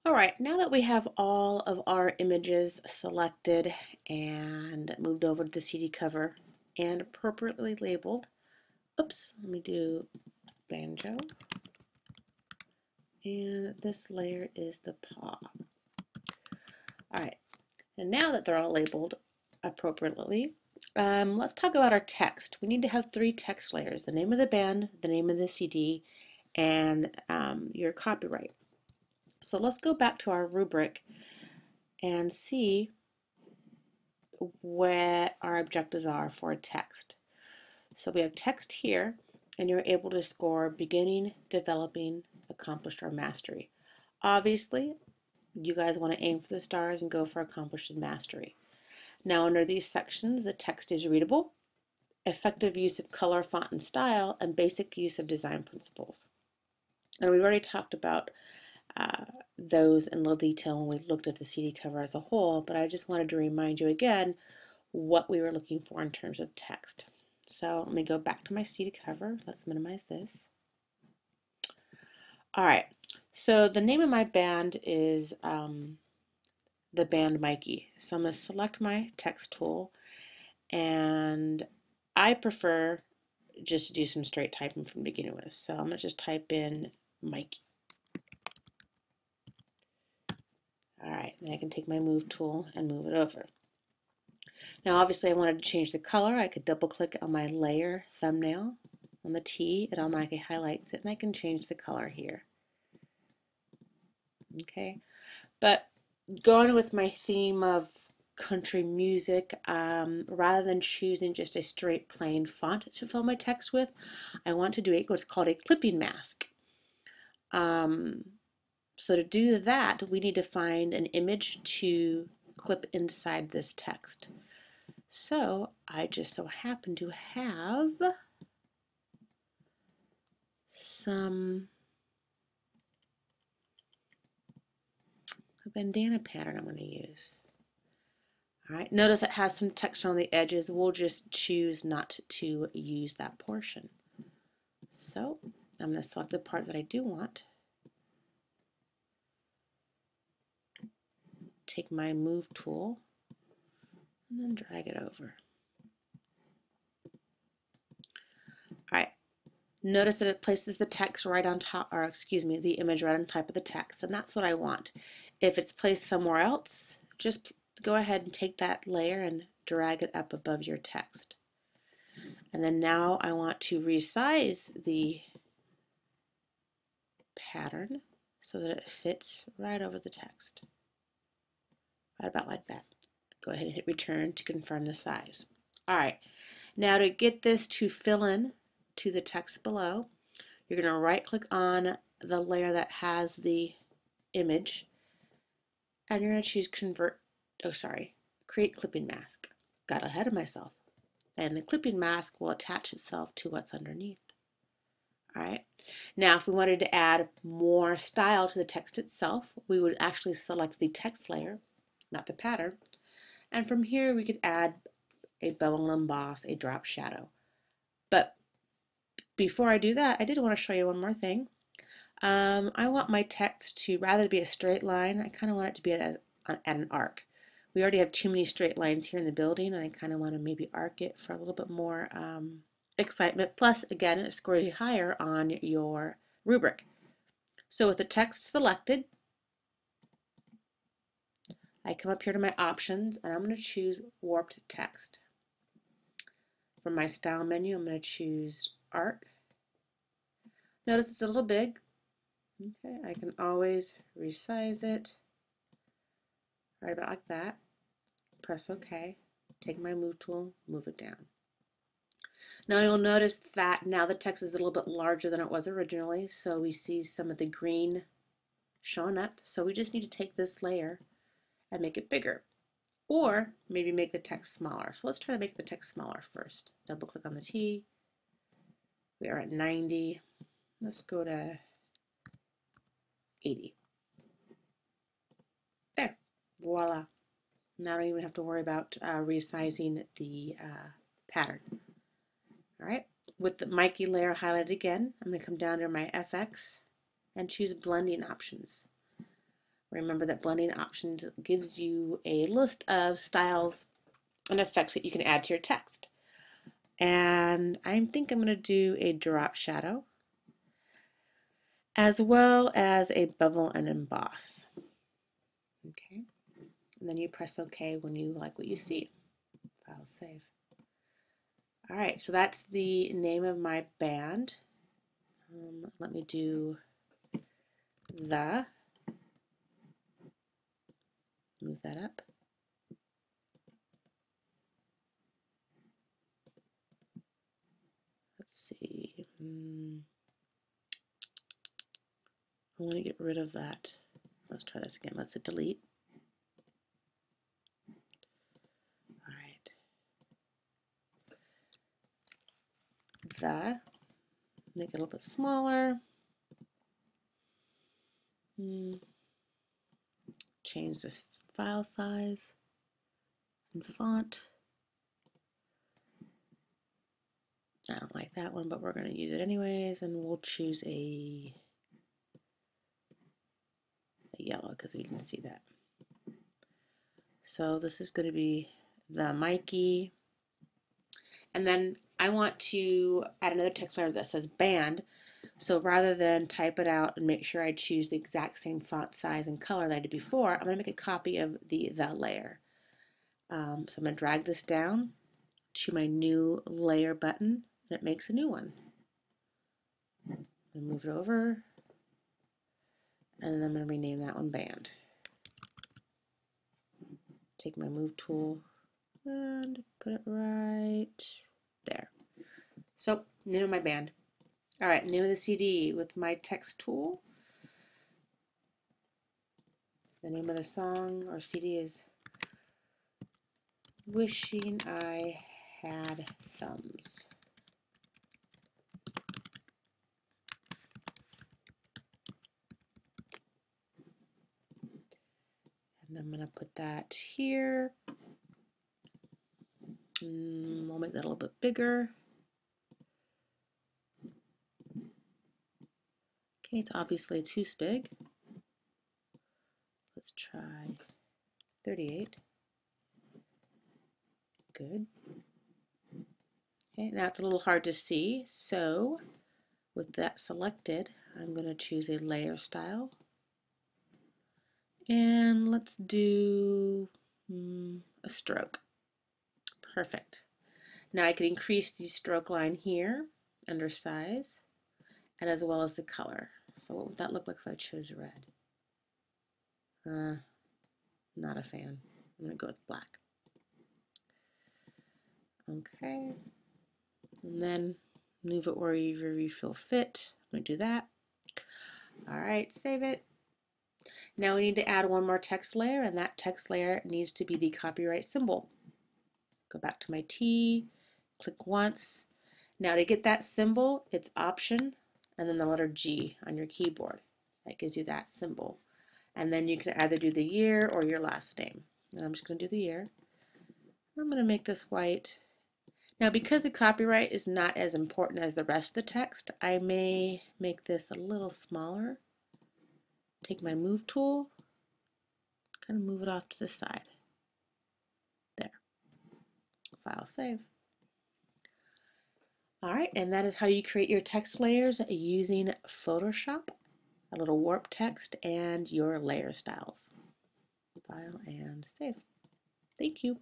All right, now that we have all of our images selected and moved over to the CD cover and appropriately labeled, oops, let me do banjo, and this layer is the paw. All right, and now that they're all labeled appropriately, let's talk about our text. We need to have three text layers: the name of the band, the name of the CD, and your copyright. So let's go back to our rubric and see what our objectives are for a text. So we have text here, and you're able to score beginning, developing, accomplished, or mastery. Obviously, you guys want to aim for the stars and go for accomplished and mastery. Now, under these sections, the text is readable, effective use of color, font, and style, and basic use of design principles. And we've already talked about uh, those in a little detail when we looked at the CD cover as a whole, but I just wanted to remind you again what we were looking for in terms of text. So let me go back to my CD cover. Let's minimize this. All right, so the name of my band is the band Mikey. So I'm going to select my text tool, and I prefer just to do some straight typing from the beginning with. So I'm going to just type in Mikey. All right, then I can take my move tool and move it over. Now obviously I wanted to change the color. I could double click on my layer thumbnail on the T. It automatically highlights it, and I can change the color here. Okay, but going with my theme of country music, rather than choosing just a straight plain font to fill my text with, I want to do what's called a clipping mask. Um, so to do that, we need to find an image to clip inside this text. So I just so happen to have some a bandana pattern I'm going to use. All right, notice it has some texture on the edges. We'll just choose not to use that portion. So I'm going to select the part that I do want, take my move tool, and then drag it over. All right, notice that it places the text right on top, or excuse me, the image right on top of the text, and that's what I want. If it's placed somewhere else, just go ahead and take that layer and drag it up above your text. And then now I want to resize the pattern so that it fits right over the text. Right about like that. Go ahead and hit return to confirm the size. All right, now to get this to fill in to the text below, you're going to right click on the layer that has the image, and you're going to choose create clipping mask. Got ahead of myself. And the clipping mask will attach itself to what's underneath. All right. Now, if we wanted to add more style to the text itself, we would actually select the text layer, not the pattern. And from here, we could add a bevel and emboss, a drop shadow. But before I do that, I did want to show you one more thing. I want my text to rather be a straight line. I kind of want it to be at an arc. We already have too many straight lines here in the building, and I kind of want to maybe arc it for a little bit more excitement. Plus, again, it scores you higher on your rubric. So with the text selected, I come up here to my options, and I'm going to choose warped text. From my style menu, I'm going to choose art. Notice it's a little big. Okay, I can always resize it right about like that. Press OK. Take my move tool, move it down. Now you'll notice that now the text is a little bit larger than it was originally, so we see some of the green showing up. So we just need to take this layer and make it bigger, or maybe make the text smaller. So let's try to make the text smaller first. Double click on the T. We are at 90. Let's go to 80. There, voila. Now I don't even have to worry about resizing the pattern. All right, with the Mikey layer highlighted again, I'm going to come down to my FX and choose blending options. Remember that blending options gives you a list of styles and effects that you can add to your text. And I think I'm going to do a drop shadow as well as a bevel and emboss. Okay, and then you press OK when you like what you see. File save. All right, so that's the name of my band. Let me do the, move that up. Let's see. I want to get rid of that. Let's try this again. Let's hit delete. All right. The, make it a little bit smaller. Change this file size and font. I don't like that one, but we're going to use it anyways, and we'll choose a yellow because we can see that. So this is going to be the Mikey. And then I want to add another text layer that says band. So rather than type it out and make sure I choose the exact same font size and color that I did before, I'm going to make a copy of the layer. So I'm going to drag this down to my new layer button, and it makes a new one. I'm move it over, and then I'm going to rename that one band. Take my move tool and put it right there. So, name of my band. All right, name of the CD with my text tool. The name of the song or CD is Wishing I Had Thumbs. And I'm going to put that here. We'll make that a little bit bigger. Okay, it's obviously too big. Let's try 38. Good. Okay, now it's a little hard to see, so with that selected, I'm going to choose a layer style. And let's do a stroke. Perfect. Now I can increase the stroke line here under size and as well as the color. So what would that look like if I chose red? Not a fan. I'm going to go with black. Okay. And then move it wherever you feel fit. I'm going to do that. All right, save it. Now we need to add one more text layer, and that text layer needs to be the copyright symbol. Go back to my T, click once. Now to get that symbol, it's Option and then the letter G on your keyboard. That gives you that symbol. And then you can either do the year or your last name. And I'm just going to do the year. I'm going to make this white. Now because the copyright is not as important as the rest of the text, I may make this a little smaller. Take my move tool, kind of move it off to the side. There. File save. All right, and that is how you create your text layers using Photoshop, a little warp text, and your layer styles. File and save. Thank you.